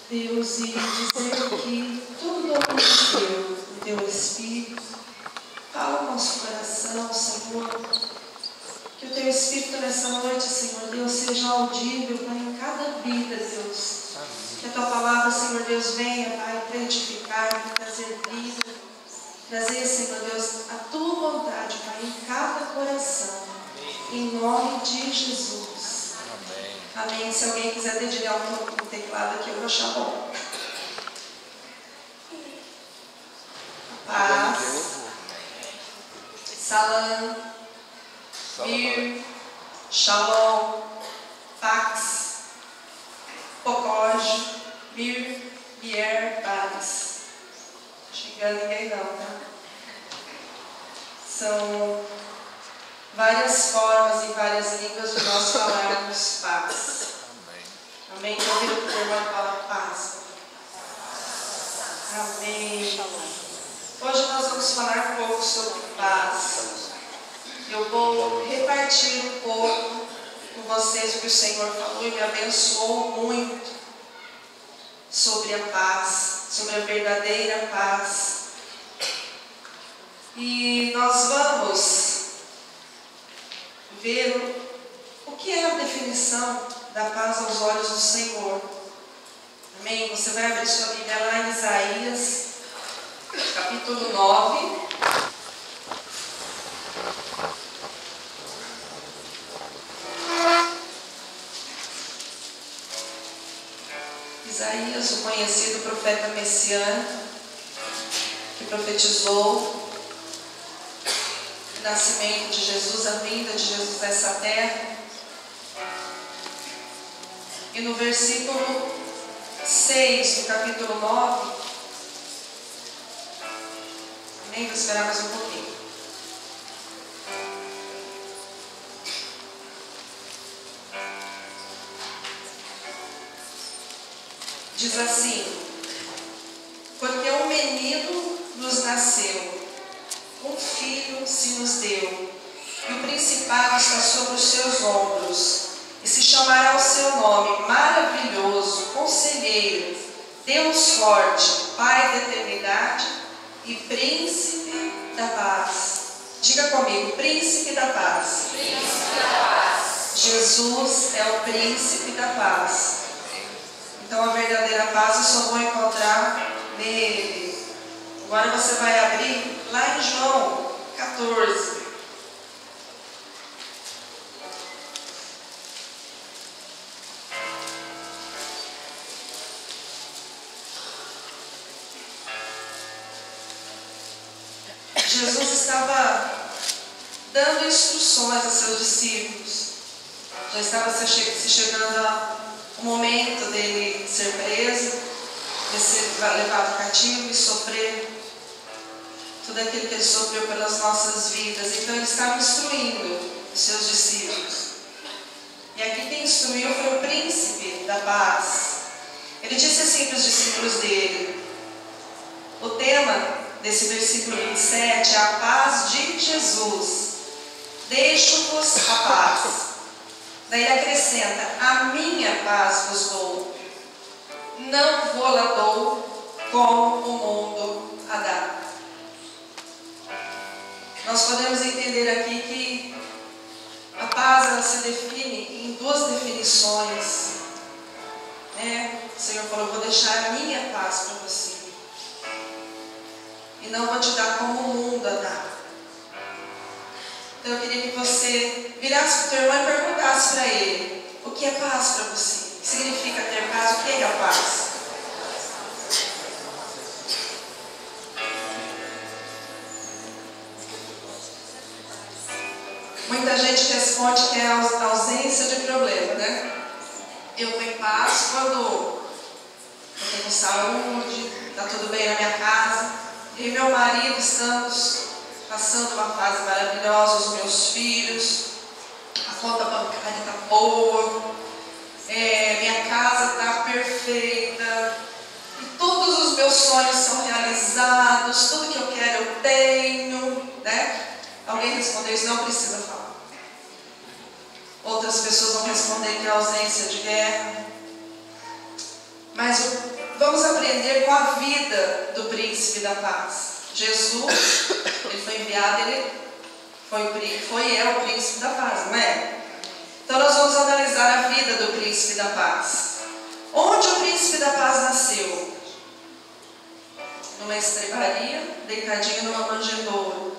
Deus, e dizer que tudo domínio do Teu Espírito fala o nosso coração, Senhor. Que o Teu Espírito nessa noite, Senhor Deus, seja audível, Pai, em cada vida, Deus. Que a Tua palavra, Senhor Deus, venha, Pai, para edificar, para trazer vida, trazer, Senhor Deus, a Tua vontade, Pai, em cada coração. Em nome de Jesus. Amém. Amém. Se alguém quiser dedilhar um teclado aqui, eu vou achar bom. Paz. Salam. Bir. Shalom. Pax. Pocoj. Bir. Bier. Paz. Não xingando ninguém não, tá? São várias formas e várias línguas de nós falarmos paz. Amém. Então, vira para o irmão e fala paz. Amém. Hoje nós vamos falar um pouco sobre paz. Eu vou repartir um pouco com vocês o que o Senhor falou e me abençoou muito sobre a paz, sobre a verdadeira paz. E nós vamos ver o que é a definição da paz aos olhos do Senhor. Amém? Você vai abrir sua Bíblia lá em Isaías, capítulo 9. Isaías, o conhecido profeta messiânico, que profetizou o nascimento de Jesus, a vinda de Jesus a essa terra. E no versículo 6 do capítulo 9, amém? Vou esperar mais um pouquinho. Diz assim: porque um menino nos nasceu, um filho se nos deu, e o principado está sobre os seus ombros, e se chamará o seu nome maravilhoso, conselheiro, Deus forte, Pai da eternidade e príncipe da paz. Diga comigo, príncipe da paz. Príncipe da paz. Jesus é o príncipe da paz. Então a verdadeira paz eu só vou encontrar nele. Agora você vai abrir lá em João 14. Jesus estava dando instruções a seus discípulos. Já estava se chegando o momento dele ser preso, de ser levado cativo e sofrer tudo aquilo que ele sofreu pelas nossas vidas. Então ele estava instruindo os seus discípulos. E aqui quem instruiu foi o príncipe da paz. Ele disse assim para os discípulos dele. O tema desse versículo 27 é a paz de Jesus. Deixo-vos a paz. Daí ele acrescenta: a minha paz vos dou, não vou-la dou como o mundo a dá. Nós podemos entender aqui que a paz ela se define em duas definições. O Senhor falou: vou deixar a minha paz para você, e não vou te dar como o mundo a dá. Então eu queria que você virasse para o teu irmão e perguntasse para ele: o que é paz para você? O que significa ter paz? O que é a paz? Muita gente responde que é a ausência de problema, né? Eu estou em paz quando eu tenho saúde, está tudo bem na minha casa, e meu marido estamos passando uma fase maravilhosa, os meus filhos, a conta bancária está boa, minha casa está perfeita, e todos os meus sonhos são realizados, tudo que eu quero eu tenho, né? Alguém respondeu isso? Não precisa falar. Outras pessoas vão responder que é ausência de guerra. Mas vamos aprender com a vida do príncipe da paz. Jesus, ele foi enviado, ele é o príncipe da paz, não é? Então nós vamos analisar a vida do príncipe da paz. Onde o príncipe da paz nasceu? Numa estrebaria, deitadinho numa manjedoura.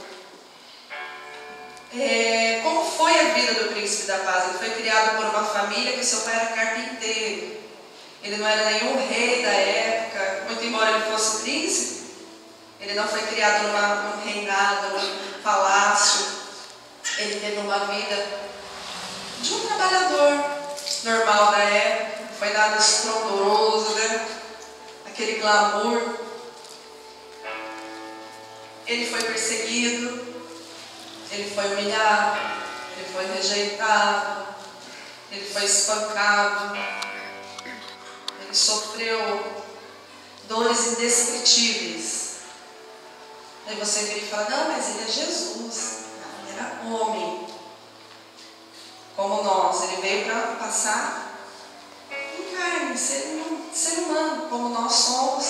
Como foi a vida do príncipe da paz? Ele foi criado por uma família que seu pai era carpinteiro. Ele não era nenhum rei da época, muito embora ele fosse príncipe. Ele não foi criado num reinado, num palácio. Ele teve uma vida de um trabalhador normal da época. Não foi nada estrondoso, né? Aquele glamour. Ele foi perseguido, ele foi humilhado, ele foi rejeitado, ele foi espancado, ele sofreu dores indescritíveis. Aí você vira e fala, não, mas ele é Jesus. Não, ele era homem, como nós. Ele veio para passar em carne, ser humano, como nós somos.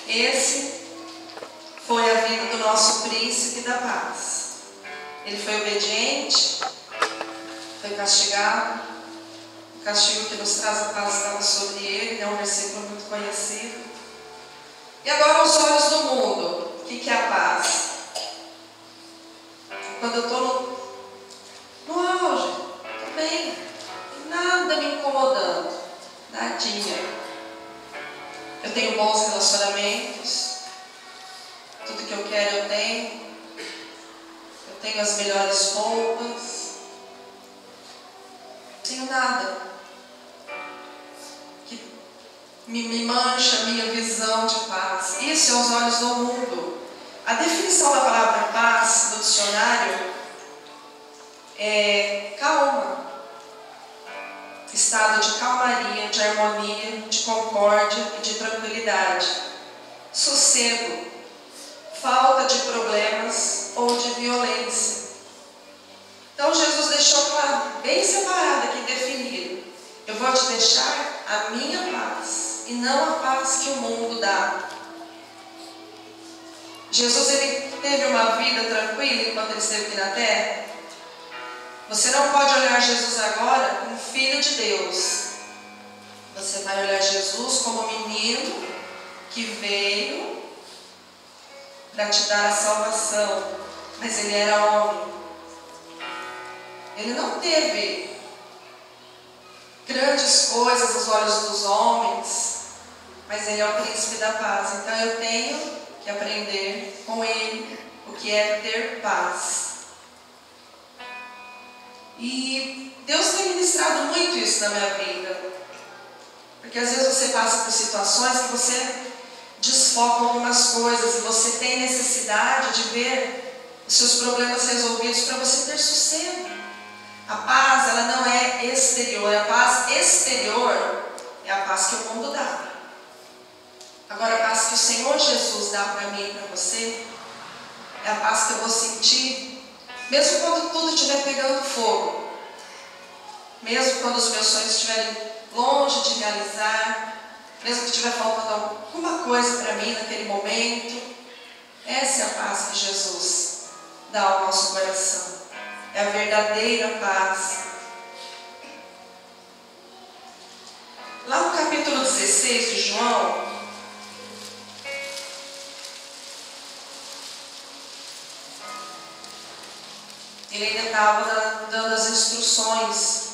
Esse foi a vida do nosso príncipe da paz. Ele foi obediente, foi castigado. O castigo que nos traz a paz estava sobre ele, é um versículo muito conhecido. E agora os olhos do mundo. O que é a paz? Quando eu estou no auge, estou bem, nada me incomodando, nadinha. Eu tenho bons relacionamentos, tudo que eu quero eu tenho as melhores roupas, não tenho nada que me mancha a minha visão de paz. Isso é os olhos do mundo. A definição da palavra paz no dicionário é calma, estado de calmaria, de harmonia, de concórdia e de tranquilidade, sossego, falta de problemas ou de violência. Então Jesus deixou claro, bem separado aqui, definido: eu vou te deixar a minha paz e não a paz que o mundo dá. Jesus, ele teve uma vida tranquila enquanto ele esteve aqui na terra. Você não pode olhar Jesus agora como filho de Deus. Você vai olhar Jesus como menino que veio para te dar a salvação. Mas ele era homem. Ele não teve grandes coisas aos olhos dos homens, mas ele é o príncipe da paz. Então eu tenho que aprender com ele o que é ter paz. E Deus tem ministrado muito isso na minha vida. Porque às vezes você passa por situações que você desfoca algumas coisas e você tem necessidade de ver os seus problemas resolvidos para você ter sossego. A paz, ela não é exterior. A paz exterior é a paz que o mundo dá. Agora, a paz que o Senhor Jesus dá para mim e para você é a paz que eu vou sentir, mesmo quando tudo estiver pegando fogo, mesmo quando os meus sonhos estiverem longe de realizar, mesmo que estiver faltando alguma coisa para mim naquele momento. Essa é a paz que Jesus dá ao nosso coração. É a verdadeira paz. Lá no capítulo 16 de João, ele ainda estava dando as instruções.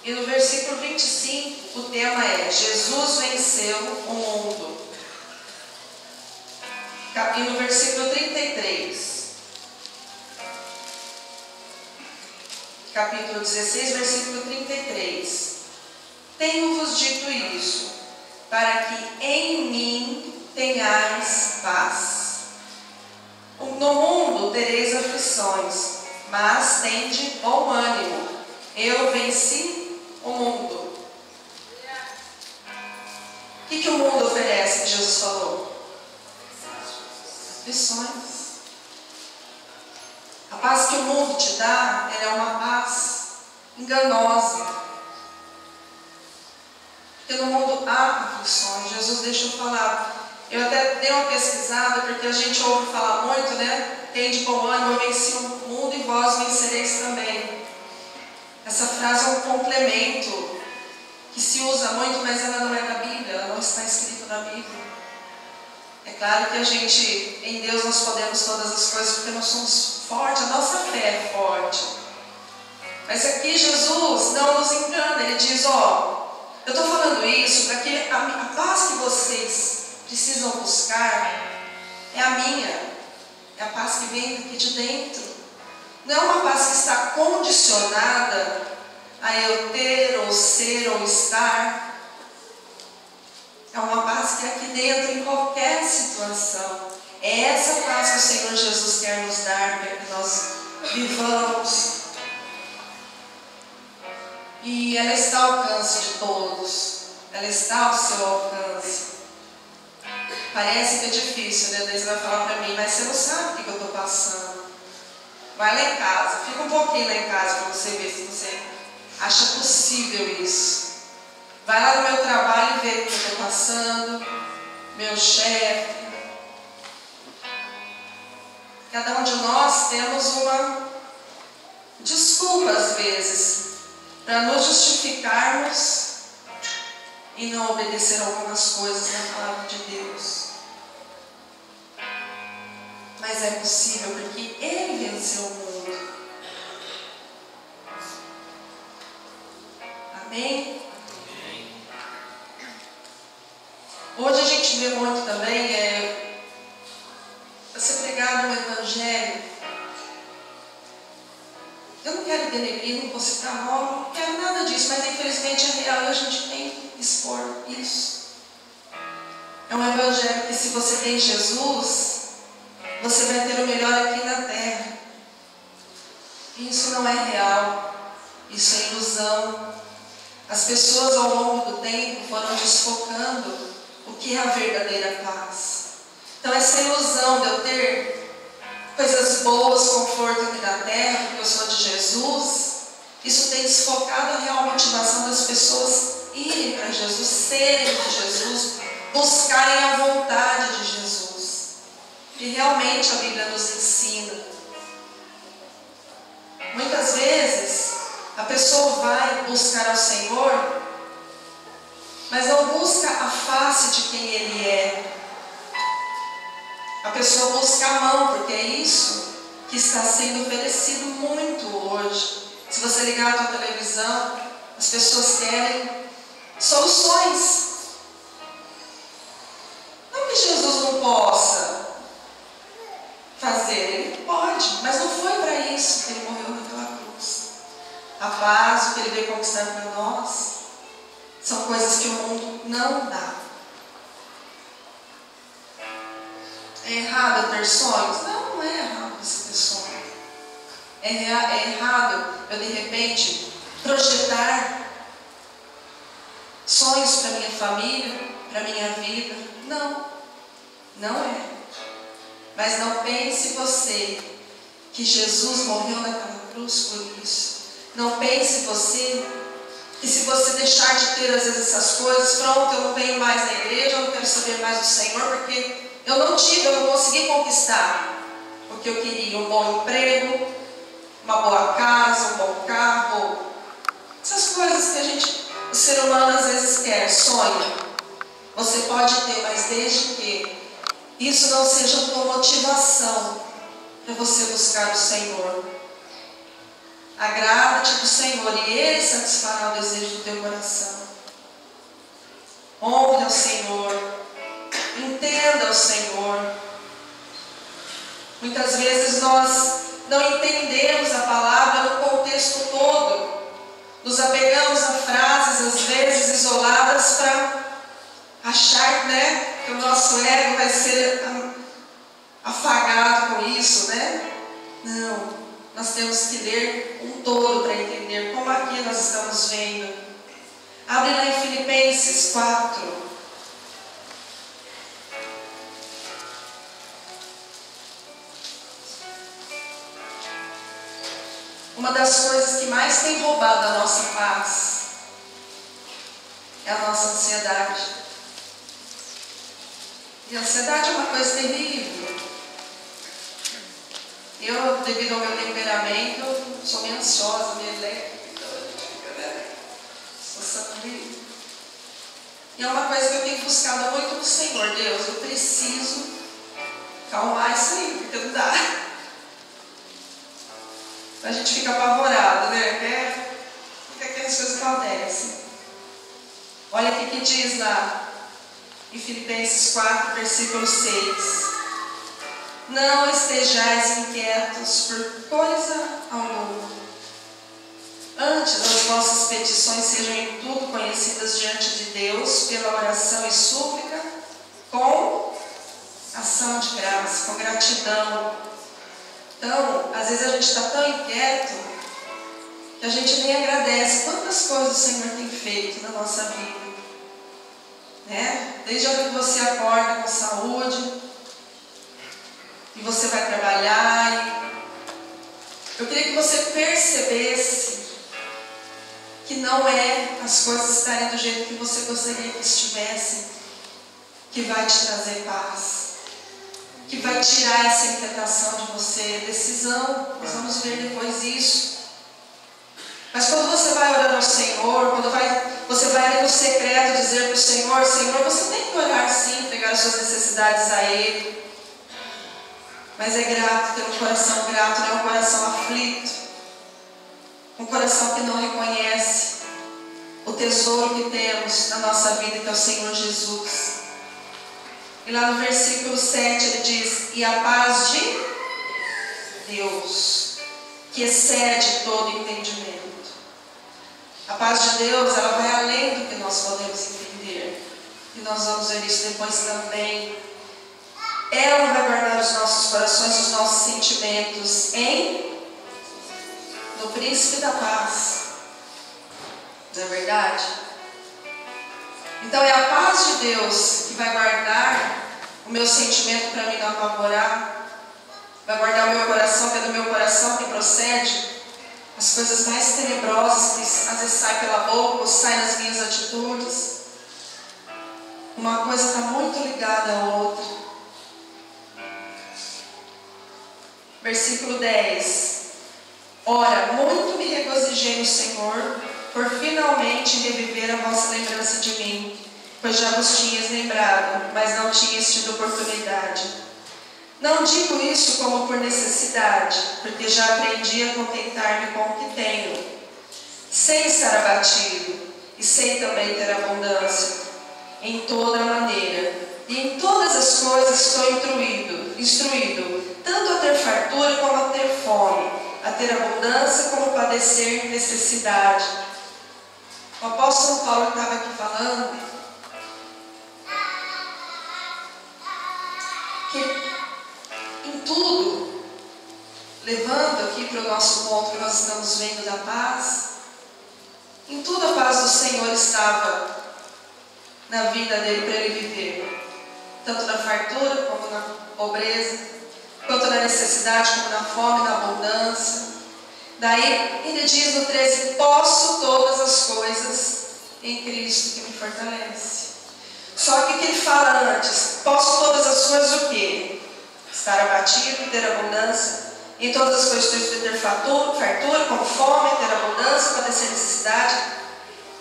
E no versículo 25, o tema é: Jesus venceu o mundo. E no versículo 33, capítulo 16, versículo 33: tenho-vos dito isso, para que em mim tenhais paz. No mundo tereis aflições, mas tende bom ânimo. Eu venci o mundo. O que o mundo oferece, que Jesus falou? Aflições. A paz que o mundo te dá, ela é uma paz enganosa. Porque no mundo há aflições. Jesus deixou falar. Eu até dei uma pesquisada, porque a gente ouve falar muito, né? Tende bom ânimo, eu venci o mundo e vós vencereis também. Essa frase é um complemento que se usa muito, mas ela não é da Bíblia, ela não está escrita na Bíblia. É claro que a gente, em Deus nós podemos todas as coisas, porque nós somos fortes, a nossa fé é forte. Mas aqui Jesus não nos engana, ele diz, eu estou falando isso para que a paz que vocês precisam buscar é a minha, é a paz que vem daqui de dentro. Não é uma paz que está condicionada a eu ter, ou ser, ou estar. É uma paz que é aqui dentro, em qualquer situação. É essa paz que o Senhor Jesus quer nos dar, para que nós vivamos. E ela está ao alcance de todos. Ela está ao seu alcance. Parece que é difícil, né? Daí você vai falar para mim, mas você não sabe o que eu estou passando. Vai lá em casa, fica um pouquinho lá em casa para você ver se você acha possível isso. Vai lá no meu trabalho e vê o que eu estou passando, meu chefe. Cada um de nós temos uma desculpa às vezes para nos justificarmos e não obedecer algumas coisas na palavra de Deus. Mas é possível porque Ele venceu o mundo. Amém? Hoje a gente vê muito também você pregar no Evangelho. Eu não quero denegrir, não vou citar nome, não quero nada disso, mas infelizmente é real e a gente tem que expor isso. É um Evangelho que, se você tem Jesus, você vai ter o melhor aqui na terra. Isso não é real, isso é ilusão. As pessoas ao longo do tempo foram desfocando o que é a verdadeira paz. Então essa ilusão de eu ter coisas boas, conforto aqui na terra, porque eu sou de Jesus, isso tem desfocado a real motivação das pessoas irem para Jesus, serem de Jesus, buscarem a vontade de Jesus. E realmente a Bíblia nos ensina. Muitas vezes a pessoa vai buscar ao Senhor, mas não busca a face de quem Ele é. A pessoa busca a mão, porque é isso que está sendo oferecido muito hoje. Se você ligar a tua televisão, as pessoas querem soluções. Não que Jesus não possa fazer, Ele pode, mas não foi para isso que Ele morreu naquela cruz. A paz, o que Ele veio conquistar para nós, são coisas que o mundo não dá. É errado eu ter sonhos? Não, não é errado você ter sonhos. É errado eu, de repente, projetar sonhos para minha família, para minha vida. Não, não é. Mas não pense você que Jesus morreu naquela cruz por isso. Não pense você que, se você deixar de ter às vezes essas coisas, pronto, eu não venho mais na igreja, eu não quero saber mais do Senhor, porque eu não consegui conquistar o que eu queria, um bom emprego, uma boa casa, um bom carro, essas coisas que o ser humano às vezes quer, sonha. Você pode ter, mas desde que isso não seja uma motivação para você buscar o Senhor. Agrada-te do Senhor e Ele satisfará o desejo do teu coração. Honre ao Senhor. Entenda o Senhor. Muitas vezes nós não entendemos a palavra no contexto todo. Nos apegamos a frases, às vezes isoladas, para achar, né, que o nosso ego vai ser afagado com isso, né? Não, nós temos que ler um todo para entender, como aqui nós estamos vendo. Abre lá em Filipenses 4. Uma das coisas que mais tem roubado a nossa paz é a nossa ansiedade. E a ansiedade é uma coisa terrível. Eu, devido ao meu temperamento, sou meio ansiosa, meio elétrica, então a gente fica, né? Sou sanguínea. E é uma coisa que eu tenho buscado muito no Senhor. Deus, eu preciso calmar isso aí, porque não dá. A gente fica apavorado, né? Porque aquelas coisas acontecem. Olha o que diz lá em Filipenses 4, versículo 6. Não estejais inquietos por coisa alguma. Antes, as vossas petições sejam em tudo conhecidas diante de Deus pela oração e súplica, com ação de graça, com gratidão. Então, às vezes a gente está tão inquieto que a gente nem agradece quantas coisas o Senhor tem feito na nossa vida. Né? Desde a hora que você acorda com saúde, e você vai trabalhar. Eu queria que você percebesse que não é as coisas estarem do jeito que você gostaria que estivessem que vai te trazer paz, que vai tirar essa inquietação de você, decisão. Nós vamos ver depois isso. Mas quando você vai orar ao Senhor, quando você vai ali no secreto dizer para o Senhor, Senhor, você tem que orar sim, entregar as suas necessidades a Ele. Mas é grato, ter um coração grato, não é um coração aflito. Um coração que não reconhece o tesouro que temos na nossa vida, que é o Senhor Jesus. E lá no versículo 7 ele diz: e a paz de Deus, que excede todo entendimento. A paz de Deus, ela vai além do que nós podemos entender. E nós vamos ver isso depois também. Ela vai guardar os nossos corações, os nossos sentimentos no Príncipe da Paz. Não é verdade? Então é a paz de Deus que vai guardar o meu sentimento para me não apavorar. Vai guardar o meu coração, que é do meu coração que procede as coisas mais tenebrosas que às vezes saem pela boca ou saem nas minhas atitudes. Uma coisa está muito ligada à outra. Versículo 10. Ora, muito me regozijei no Senhor, por finalmente reviver a vossa lembrança de mim, pois já vos tinhas lembrado, mas não tinhas tido oportunidade. Não digo isso como por necessidade, porque já aprendi a contentar-me com o que tenho. Sei estar abatido, e sei também ter abundância, em toda maneira. E em todas as coisas estou instruído, tanto a ter fartura como a ter fome, a ter abundância como a padecer necessidade. O apóstolo Paulo estava aqui falando que em tudo, levando aqui para o nosso ponto que nós estamos vendo da paz, em tudo a paz do Senhor estava na vida dele para ele viver, tanto na fartura como na pobreza, quanto na necessidade como na fome, na abundância. Daí ele diz no 13: posso todas as coisas em Cristo que me fortalece. Só que o que ele fala antes? Posso todas as coisas o quê? Estar abatido, ter abundância. Em todas as coisas estou ter fartura, com fome, ter abundância, padecer necessidade.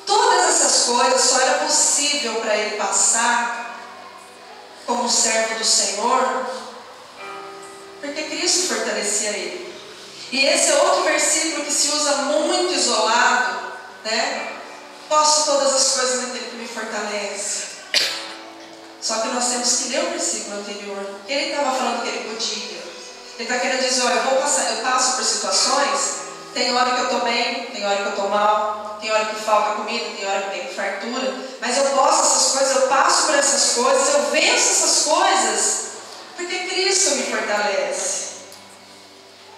Todas essas coisas só era possível para ele passar como servo do Senhor, porque Cristo fortalecia ele. E esse é outro versículo que se usa muito isolado, né? Posso todas as coisas naquele que me fortalece. Só que nós temos que ler o versículo anterior. Ele estava falando que ele podia. Ele está querendo dizer: olha, eu passo por situações. Tem hora que eu estou bem, tem hora que eu estou mal, tem hora que falta comida, tem hora que tem fartura. Mas eu posso essas coisas, eu passo por essas coisas, eu venço essas coisas, porque Cristo me fortalece.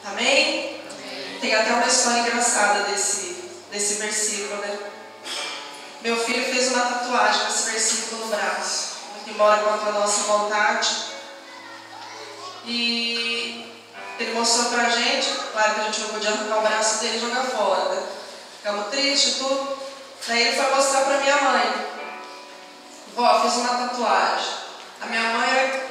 Amém? Amém. Tem até uma história engraçada desse versículo, né? Meu filho fez uma tatuagem com esse versículo no braço. Embora contra a nossa vontade. E ele mostrou pra gente, claro que a gente não podia arrancar o braço dele e jogar fora, né? Ficamos tristes e tudo. Daí ele foi mostrar pra minha mãe. Ó, fiz uma tatuagem. A minha mãe era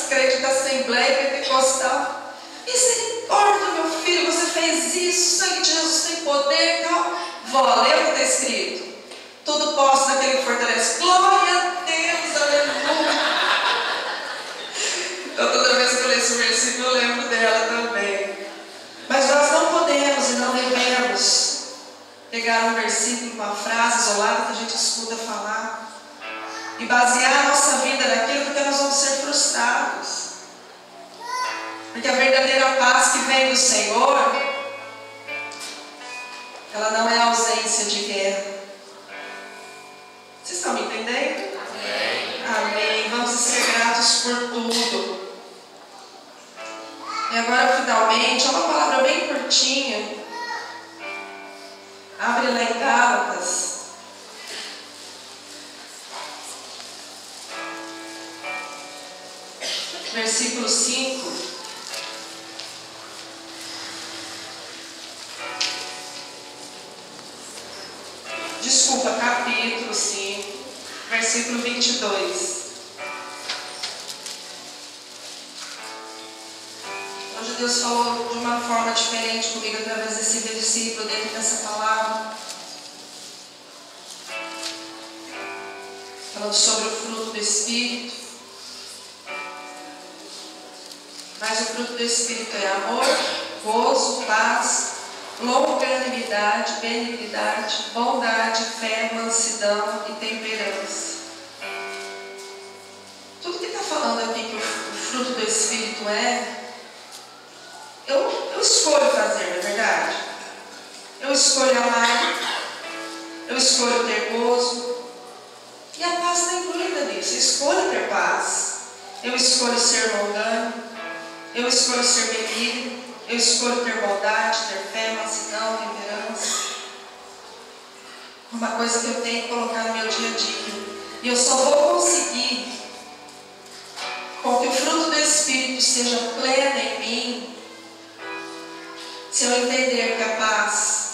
crente da Assembleia Pentecostal. Misericórdia, meu filho, você fez isso, o sangue de Jesus tem poder e tal. Vó, lê o que está escrito. Tudo posso naquele que fortalece. Glória a Deus, aleluia. Então toda vez que eu leio esse versículo eu lembro dela também. Mas nós não podemos e não devemos pegar um versículo, uma frase isolada que a gente escuta falar e basear a nossa vida naquilo, porque nós vamos ser frustrados. Porque a verdadeira paz que vem do Senhor, ela não é ausência de guerra. Vocês estão me entendendo? Amém. Amém. Vamos ser gratos por tudo. E agora, finalmente, é uma palavra bem curtinha. Abre lá em Gálatas. Versículo 5. Desculpa, capítulo 5, versículo 22. Hoje Deus falou de uma forma diferente comigo através desse versículo, dentro dessa palavra. Falando sobre o fruto do Espírito. Mas o fruto do Espírito é amor, gozo, paz, longanimidade, benignidade, bondade, fé, mansidão e temperança. Tudo que está falando aqui que o fruto do Espírito eu escolho fazer, não é verdade? Eu escolho amar, eu escolho ter gozo, e a paz está incluída nisso. Eu escolho ter paz, eu escolho ser longânimo, eu escolho ser benigno, eu escolho ter bondade, ter fé, mansidão, temperança. Uma coisa que eu tenho que colocar no meu dia a dia. E eu só vou conseguir com que o fruto do Espírito seja pleno em mim, se eu entender que a paz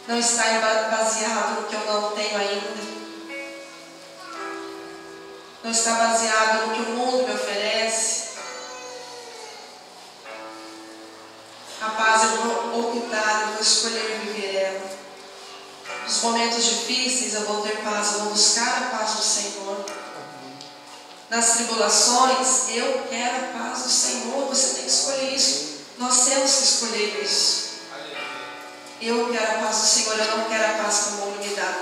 não está baseada no que eu não tenho ainda, não está baseado no que o mundo me oferece. A paz eu vou optar, eu vou escolher viver ela. Nos momentos difíceis eu vou ter paz, eu vou buscar a paz do Senhor. Nas tribulações, eu quero a paz do Senhor. Você tem que escolher isso. Nós temos que escolher isso. Eu quero a paz do Senhor, eu não quero a paz que o mundo me dá.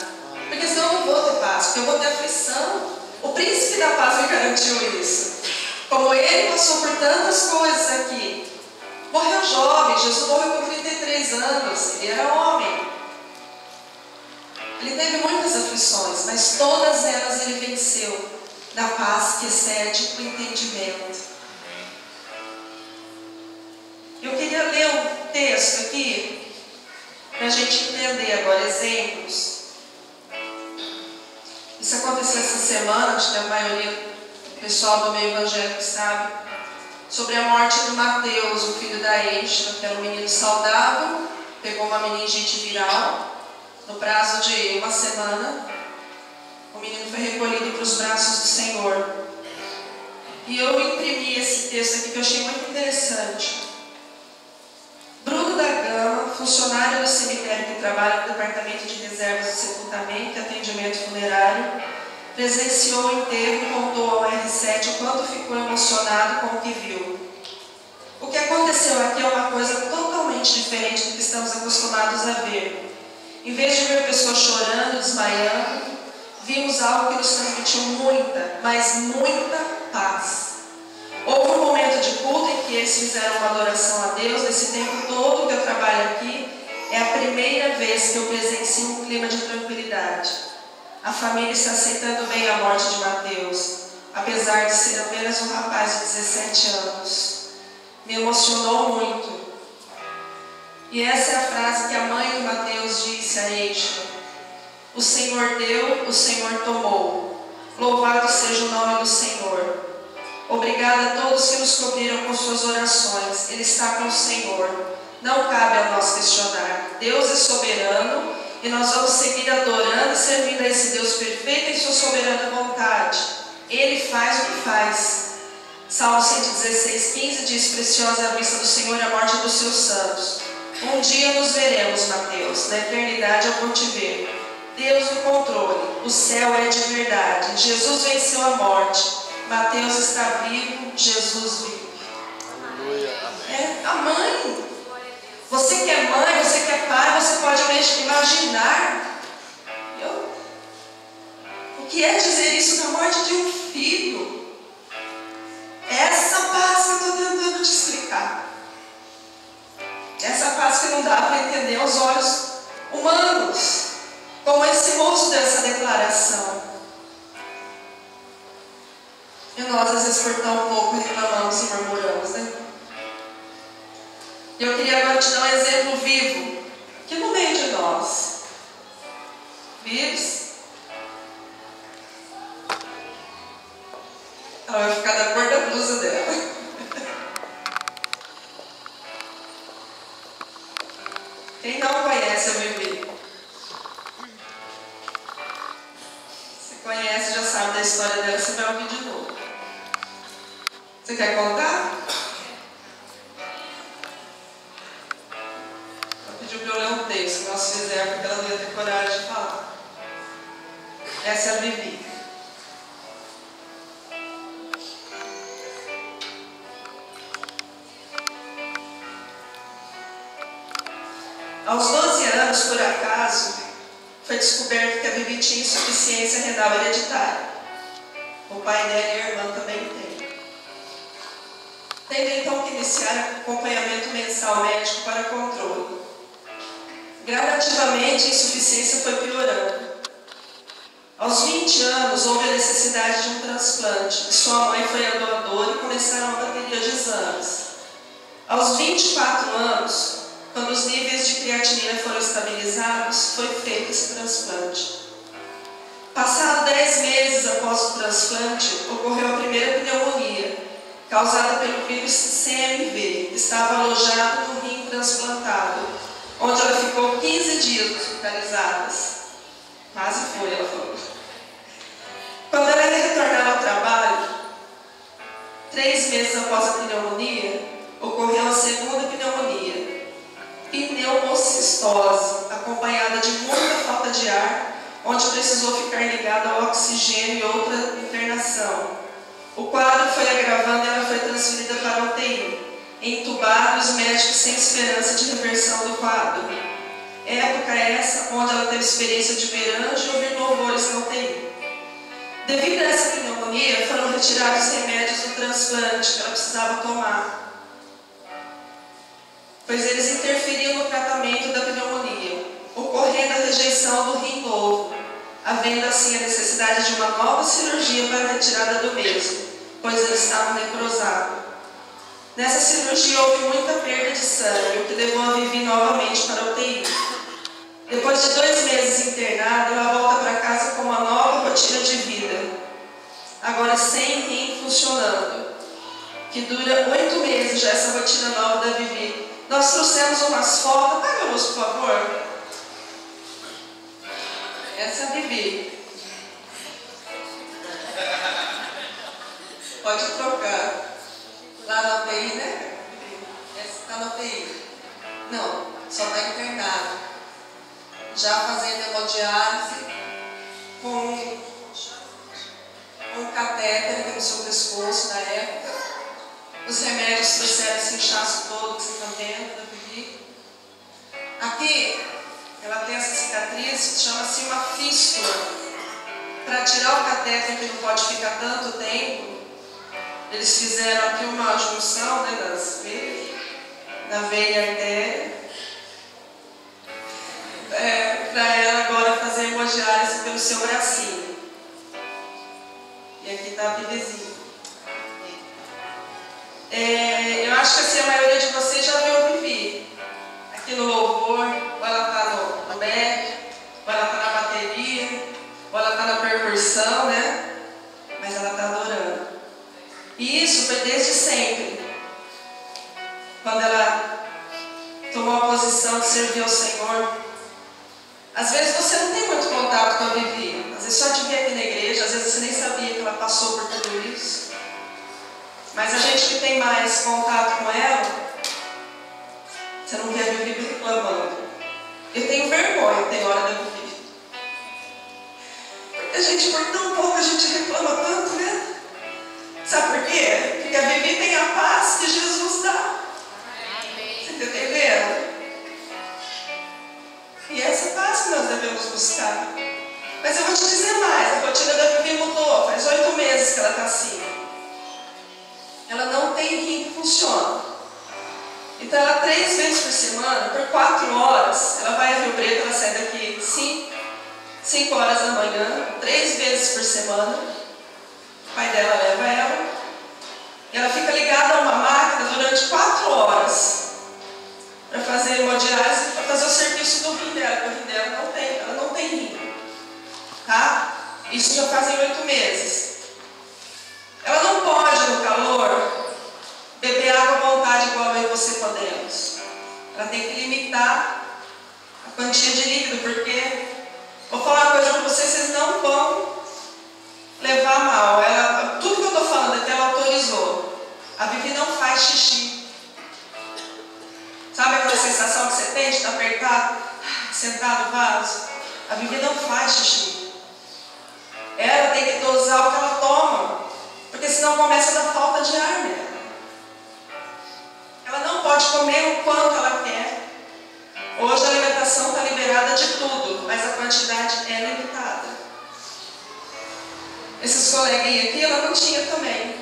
Porque senão eu não vou ter paz, porque eu vou ter aflição. O príncipe da paz me garantiu isso. Como ele passou por tantas coisas aqui. Morreu jovem, Jesus morreu com 33 anos, ele era homem. Ele teve muitas aflições, mas todas elas ele venceu na paz que excede o entendimento. Eu queria ler um texto aqui, para a gente entender agora exemplos. Isso aconteceu essa semana, acho que a maioria do pessoal do meio evangélico sabe, sobre a morte do Mateus, o filho da Eixla, que era um menino saudável, pegou uma meningite viral. No prazo de uma semana, o menino foi recolhido para os braços do Senhor. E eu imprimi esse texto aqui que eu achei muito interessante. Bruno da Gama, funcionário do cemitério que trabalha no departamento de reservas de sepultamento e atendimento funerário, presenciou o enterro e contou ao R7 o quanto ficou emocionado com o que viu. O que aconteceu aqui é uma coisa totalmente diferente do que estamos acostumados a ver. Em vez de ver pessoas chorando, desmaiando, vimos algo que nos transmitiu muita, mas muita paz. Houve um momento de culto em que eles fizeram uma adoração a Deus. Nesse tempo todo que eu trabalho aqui, é a primeira vez que eu presencio um clima de tranquilidade. A família está aceitando bem a morte de Mateus, apesar de ser apenas um rapaz de 17 anos. Me emocionou muito. E essa é a frase que a mãe de Mateus disse a Eixla: o Senhor deu, o Senhor tomou. Louvado seja o nome do Senhor. Obrigada a todos que nos cobriram com suas orações. Ele está com o Senhor. Não cabe a nós questionar. Deus é soberano e nós vamos seguir adorando e servindo a esse Deus perfeito em sua soberana vontade. Ele faz o que faz. Salmo 116:15 diz: preciosa é a vista do Senhor a morte dos seus santos. Um dia nos veremos, Mateus, na eternidade eu vou te ver. Deus no controle, o céu é de verdade. Jesus venceu a morte. Mateus está vivo, Jesus vive. É a mãe. Você que é mãe, você que é pai, você pode imaginar o que é dizer isso na morte de um filho. Essa paz que eu estou tentando te explicar. Essa paz que não dá para entender aos olhos humanos. Como esse moço dessa declaração. E nós, às vezes, por tão pouco, reclamamos e murmuramos, né? E eu queria agora te dar um exemplo vivo, que no meio de nós, vivos, ela vai ficar da cor da blusa dela. Quem não conhece a Vivi? Você conhece, já sabe da história dela, você vai ouvir de novo. Você quer contar? Ela pediu para eu ler um texto que nós fizemos, porque ela não ia ter coragem de falar. Essa é a Vivi. Aos 12 anos, por acaso, foi descoberto que a Vivi tinha insuficiência renal hereditária. O pai dela e a irmã também têm. Tendo então que iniciar acompanhamento mensal médico para controle. Gradativamente a insuficiência foi piorando. Aos 20 anos houve a necessidade de um transplante. Sua mãe foi a doadora e começaram uma bateria de exames. Aos 24 anos, quando os níveis de creatinina foram estabilizados, foi feito esse transplante. Passado 10 meses após o transplante, ocorreu a primeira pneumonia, causada pelo vírus CMV, que estava alojado no rim transplantado, onde ela ficou 15 dias hospitalizada. Quase foi, ela falou. Quando ela ia retornar ao trabalho, 3 meses após a pneumonia, ocorreu a segunda pneumonia, pneumocistose, acompanhada de muita falta de ar, onde precisou ficar ligada ao oxigênio e outra internação. O quadro foi agravando e ela foi transferida para a UTI, entubada e os médicos sem esperança de reversão do quadro. Época essa onde ela teve experiência de ver anjo e ouvir louvores na UTI. Devido a essa pneumonia, foram retirados os remédios do transplante que ela precisava tomar, pois eles interferiam no tratamento da pneumonia, ocorrendo a rejeição do rim novo, havendo assim a necessidade de uma nova cirurgia para a retirada do mesmo, pois ele estava necrosado. Nessa cirurgia houve muita perda de sangue, o que levou a Vivi novamente para a UTI. Depois de 2 meses internada, ela volta para casa com uma nova rotina de vida, agora sem rim funcionando, que dura 8 meses já essa rotina nova da Vivi. Nós trouxemos umas fotos, apaga a luz, por favor. Essa é a Vivi. Pode trocar. Lá na UTI, né? Essa está na UTI. Não, só está internada. Já fazendo hemodiálise com um catéter aqui no seu pescoço na época. Os remédios trouxeram esse inchaço todo que você está vendo da Vivi. Aqui, ela tem essa cicatriz, chama-se uma fístula. Para tirar o catéter, que não pode ficar tanto tempo, eles fizeram aqui uma junção, né, das veias, da veia e artéria, para ela agora fazer hemodiálise pelo seu bracinho. E aqui está a Vivizinha. Eu acho que assim, a maioria de vocês já viu a Vivi. Aqui no louvor, ou ela está no back, ou ela está na bateria, ou ela está na percussão, né? Mas ela está adorando. E isso foi desde sempre. Quando ela tomou a posição de servir ao Senhor. Às vezes você não tem muito contato com a Vivi. Às vezes só te vê aqui na igreja, às vezes você nem sabia que ela passou por gente que tem mais contato com ela, você não vê a Vivi reclamando. Eu tenho vergonha, tem hora da Vivi. Porque a gente, por tão pouco, a gente reclama tanto, né? Sabe por quê? Porque a Vivi tem a paz que Jesus dá. Você está entendendo? E essa paz que nós devemos buscar. Mas eu vou te dizer mais, a rotina da Vivi mudou. Faz 8 meses que ela está assim. Ela não tem rim que funciona. Então ela 3 vezes por semana, por 4 horas, ela vai a Rio Preto, ela sai daqui 5 horas da manhã, 3 vezes por semana. O pai dela leva ela. E ela fica ligada a uma máquina durante 4 horas. Para fazer hemodiálise, para fazer o serviço do rim dela, porque o rim dela ela não tem rim. Tá? Isso já fazem 8 meses. Ela não pode, no calor, beber água à vontade igual eu e você podemos. Ela tem que limitar a quantia de líquido, porque, vou falar uma coisa para vocês, vocês não vão levar mal. Tudo que eu estou falando aqui, ela autorizou. A Vivi não faz xixi. Sabe aquela sensação que você tem de estar apertado, sentado no vaso? A Vivi não faz xixi. Ela tem que dosar o que ela toma, porque senão começa a dar falta de ar nela. Ela não pode comer o quanto ela quer. Hoje a alimentação está liberada de tudo, mas a quantidade é limitada. Esses coleguinhas aqui, ela não tinha também.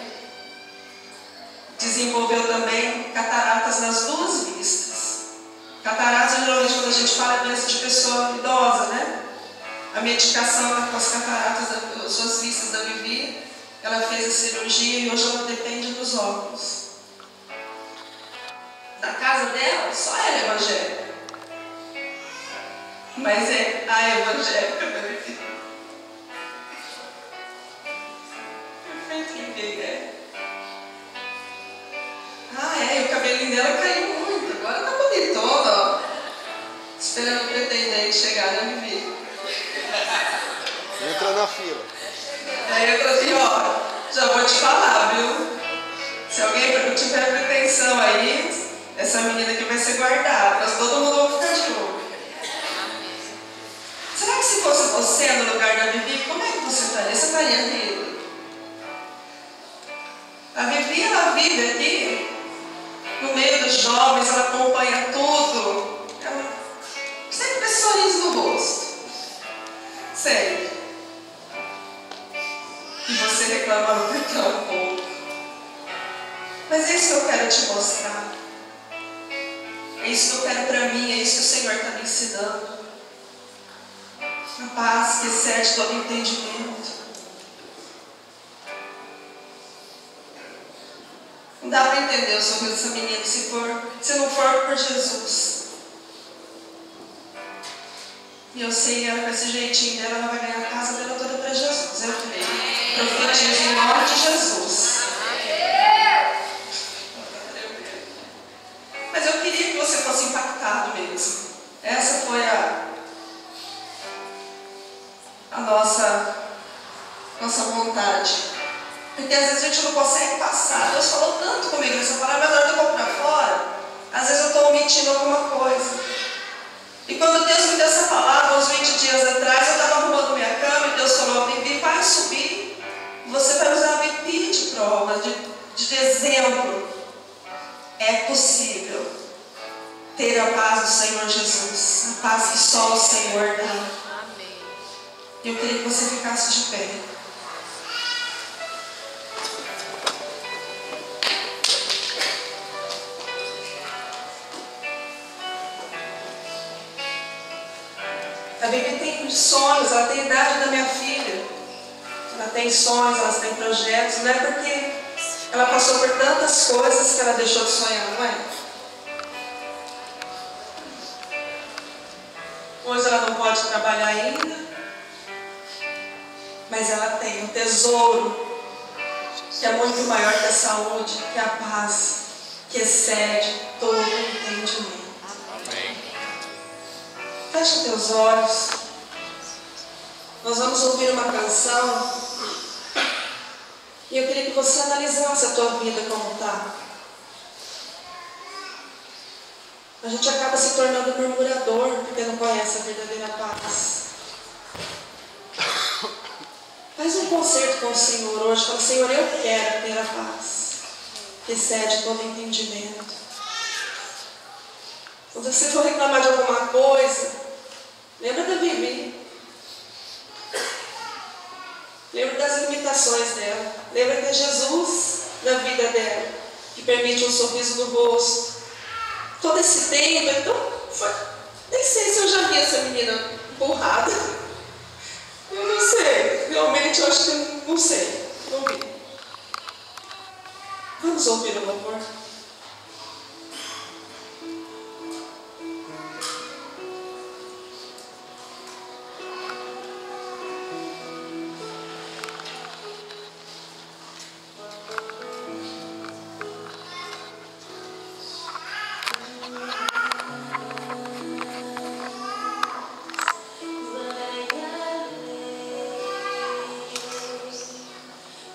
Desenvolveu também cataratas nas 2 vistas. Cataratas, geralmente, quando a gente fala, é doença de pessoa idosa, né? A medicação com as cataratas das 2 vistas da Vivi, ela fez a cirurgia e hoje ela depende dos óculos. Na casa dela, só ela é evangélica. Mas é a evangélica da Vivi. Perfeito, né? E o cabelinho dela caiu muito. Agora tá bonitona, ó. Esperando o pretendente chegar, né, Vivi? Entra na fila. Aí eu falei, ó, já vou te falar, viu? Se alguém tiver pretensão aí, essa menina aqui vai ser guardada, mas todo mundo vai ficar de olho. Será que se fosse você no lugar da Vivi, como é que você estaria? Você estaria rindo? A Vivi, ela vive aqui, no meio dos jovens, ela acompanha tudo. Ela sempre tem sorriso no rosto. Sempre. E você reclamando por tão pouco. Mas é isso que eu quero te mostrar. É isso que eu quero para mim, é isso que o Senhor está me ensinando. A paz que excede todo entendimento. Não dá para entender o sorriso dessa menina se não for por Jesus. E eu sei, ela com esse jeitinho dela, ela vai ganhar a casa dela toda para Jesus. Eu creio. Profetizo em nome de Jesus. Mas eu queria que você fosse impactado mesmo. Essa foi a nossa vontade. Porque às vezes a gente não consegue passar. Deus falou tanto comigo nessa palavra, mas na hora que eu vou para fora, às vezes eu estou omitindo alguma coisa. E quando Deus me deu essa palavra, uns 20 dias atrás, eu estava arrumando minha cama e Deus falou: Vivi, vai subir. Você vai usar a Vivi de prova, de exemplo. É possível ter a paz do Senhor Jesus, a paz que só o Senhor dá. Eu queria que você ficasse de pé. A Vivi tem sonhos, ela tem a idade da minha filha. Ela tem sonhos, ela tem projetos. Não é porque ela passou por tantas coisas que ela deixou de sonhar, não é? Hoje ela não pode trabalhar ainda, mas ela tem um tesouro que é muito maior que a saúde, que é a paz, que excede todo entendimento. Fecha teus olhos. Nós vamos ouvir uma canção E eu queria que você analisasse a tua vida como está. A gente acaba se tornando murmurador porque não conhece a verdadeira paz. Faz um concerto com o Senhor hoje. Fala, Senhor, eu quero ter a paz que excede todo entendimento. Quando você for reclamar de alguma coisa, lembra da Vivi. Lembra das limitações dela. Lembra que é Jesus na vida dela que permite um sorriso no rosto. Todo esse tempo, então, nem sei se eu já vi essa menina empurrada. Eu não sei. Realmente, eu acho que não sei. Não vi. Vamos ouvir o louvor?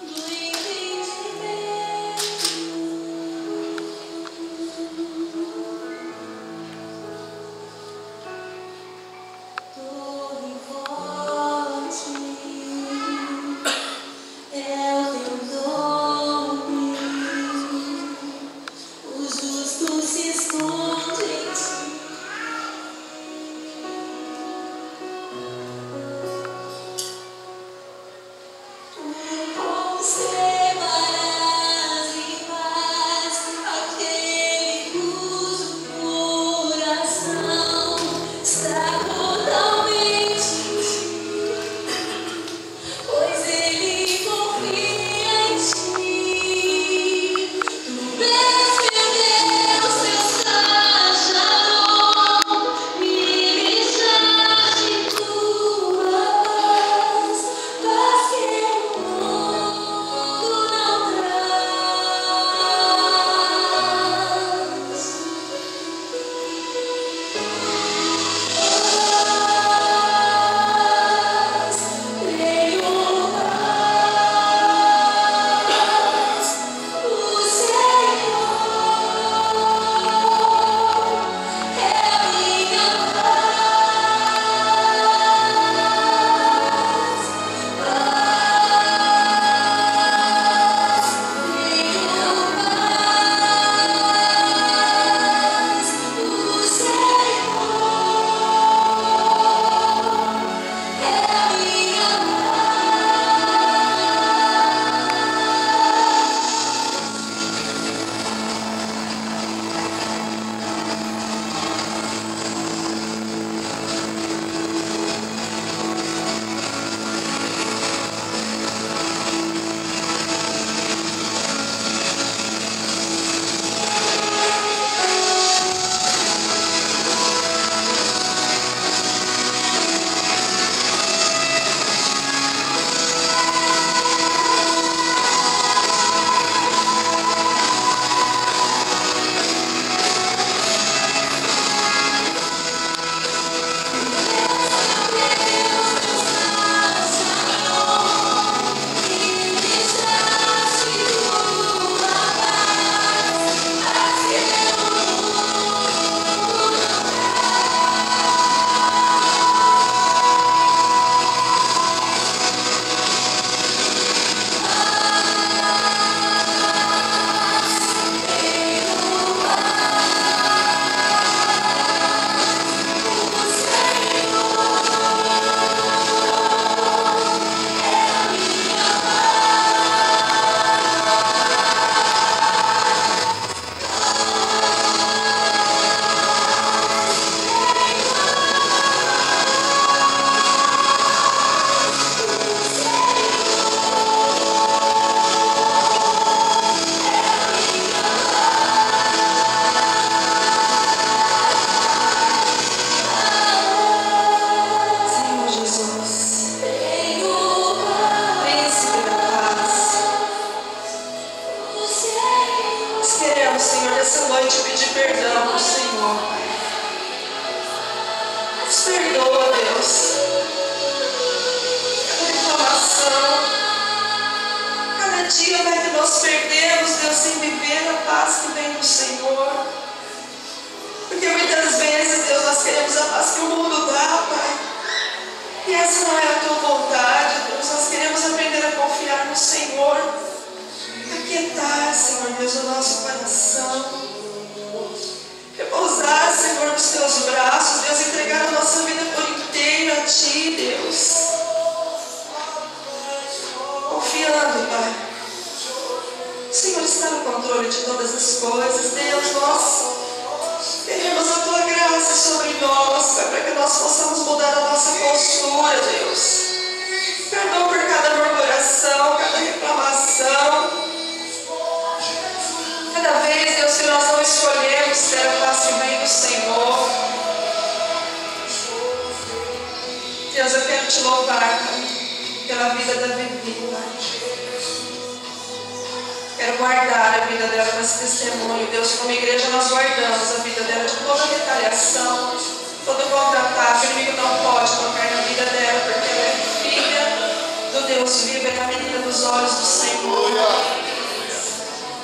Do entendimento verdadeira paz que vem do Senhor. Porque muitas vezes, Deus, nós queremos a paz que o mundo dá, Pai. E essa não é a tua vontade, Deus. Nós queremos aprender a confiar no Senhor. Aquietar, Senhor Deus, o nosso coração. Repousar, Senhor, nos teus braços, Deus, entregar a nossa vida por inteiro a Ti, Deus. Confiando, Pai. O Senhor está no controle de todas as coisas, Deus. Nós queremos a Tua graça sobre nós, Pai, para que nós possamos mudar a nossa postura, Deus. Perdão por cada murmuração, cada reclamação. Cada vez, Deus, que nós não escolhemos ter a paz que vem do Senhor. Deus, eu quero Te louvar, Pai, pela vida da Vivi, Pai. Quero guardar a vida dela com esse testemunho. Deus, como igreja, nós guardamos a vida dela de toda retaliação, todo contra-ataque. O inimigo não pode tocar na vida dela, porque ela é filha do Deus vivo, é a menina dos olhos do Senhor.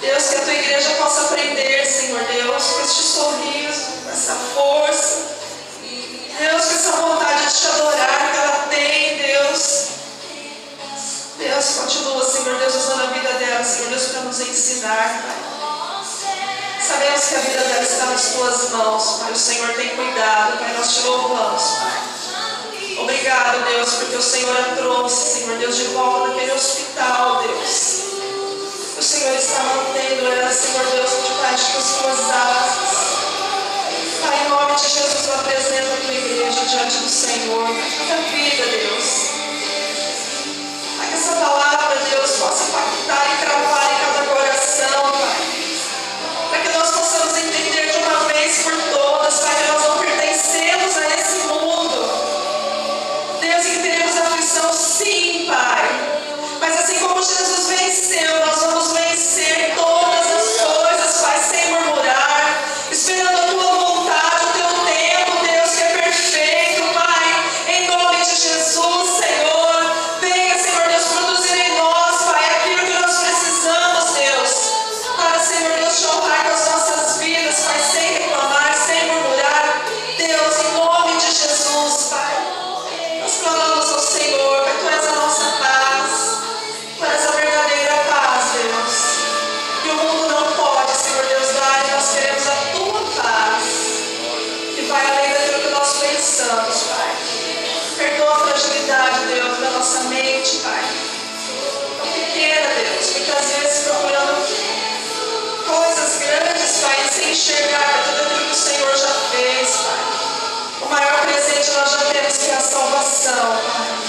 Deus, que a Tua igreja possa aprender, Senhor Deus, com este sorriso, com essa força. Deus, com essa vontade de Te adorar que ela tem, Deus. Deus, continua, Senhor Deus, usando a vida dela, Senhor Deus, para nos ensinar, Pai. Sabemos que a vida dela está nas Tuas mãos, Pai. O Senhor tem cuidado, Pai. Nós Te louvamos, Pai. Obrigado, Deus, porque o Senhor a trouxe, Senhor Deus, de volta daquele hospital, Deus. O Senhor está mantendo ela, Senhor Deus, debaixo das Tuas asas. Pai, em nome de Jesus, eu apresento a Tua igreja diante do Senhor. Toda vida, Deus. Pai, que essa palavra, Deus, possa impactar e travar em cada coração, Pai. Para que nós possamos entender de uma vez por todas, Pai, que nós não pertencemos a esse mundo. Deus, e que teremos aflição, sim, Pai. Mas assim como Jesus venceu, nós vamos vencer todas as coisas, Pai, sem murmurar, esperando a Tua vontade, o Teu tempo, Deus, que é perfeito, Pai. Em nome de Jesus, Senhor, venha, Senhor Deus, produzir em nós, Pai, aquilo que nós precisamos, Deus, para, Senhor Deus, Te honrar com as nossas vidas, Pai, sem reclamar, sem murmurar. Deus, em nome de Jesus, Pai, nós clamamos ao Senhor, Pai, Tu és a nossa paz. Tu és a verdadeira paz, Deus. E o mundo não pode, Senhor Deus, dar, e nós queremos a Tua paz, que vai além daquilo que nós pensamos, Pai. Perdoa a fragilidade, Deus, da nossa mente, Pai. Tão pequena, Deus, muitas vezes procurando coisas grandes, Pai, sem enxergar tudo aquilo que o Senhor já fez, Pai. O maior presente nós já temos, que é a salvação, Pai.